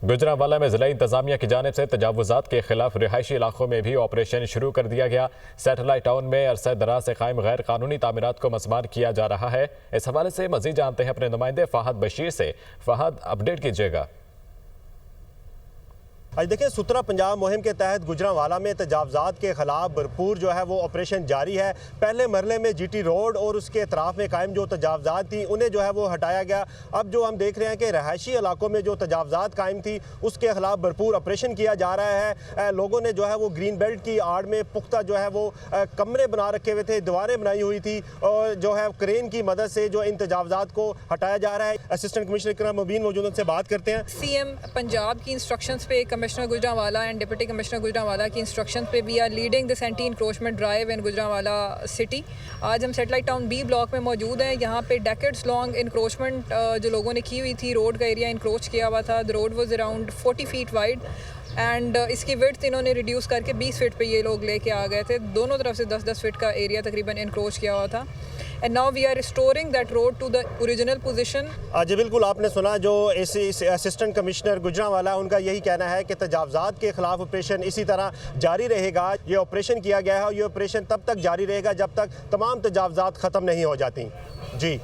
गुजरांवाला में जिला इंतजामिया की जानिब से तजावुजात के खिलाफ रिहायशी इलाकों में भी ऑपरेशन शुरू कर दिया गया। सैटेलाइट टाउन में अरसा दराज से कायम गैर कानूनी तामीरात को मस्मार किया जा रहा है। इस हवाले से मजीद जानते हैं अपने नुमाइंदे फहद बशीर से। फहद, अपडेट कीजिएगा। आज देखिए, सुतरा पंजाब मुहिम के तहत गुजरांवाला में तजावजात के खिलाफ भरपूर जो है वो ऑपरेशन जारी है। पहले मरले में जीटी रोड और उसके अतराफ में कायम जो तजावजात थी उन्हें जो है वो हटाया गया। अब जो हम देख रहे हैं कि रहायशी इलाकों में जो तजावजात कायम थी उसके खिलाफ भरपूर ऑपरेशन किया जा रहा है। लोगों ने जो है वो ग्रीन बेल्ट की आड़ में पुख्ता जो है वो कमरे बना रखे हुए थे, दीवारें बनाई हुई थी और जो है क्रेन की मदद से जो इन तजावजात को हटाया जा रहा है। असिस्टेंट कमिश्नर इकराम मुबीन मौजूद, उनसे बात करते हैं। सीएम पंजाब की इंस्ट्रक्शंस पे commissioner Gujranwala and deputy commissioner Gujranwala की इंस्ट्रक्शंस पे we are leading this anti encroachment drive in Gujranwala city. आज हम सैटेलाइट टाउन बी ब्लॉक में मौजूद हैं। यहाँ पे डेकेड्स लॉन्ग इंक्रोचमेंट जो लोगों ने की हुई थी, रोड का एरिया इंक्रोच किया हुआ था। The road was around 40 feet wide and इसकी विड्थ इन्होंने रिड्यूस करके 20 फीट पे ये लोग लेके आ गए थे। दोनों तरफ से 10-10 फीट का एरिया तकरीबन इंक्रोच किया हुआ था। And now we are restoring that road to the original position. जी बिल्कुल, आपने सुना जो असिस्टेंट कमिश्नर गुजरांवाला, उनका यही कहना है कि तजावजात के खिलाफ ऑपरेशन इसी तरह जारी रहेगा। ये ऑपरेशन किया गया है और ये ऑपरेशन तब तक जारी रहेगा जब तक तमाम तजावजात ख़त्म नहीं हो जाती। जी।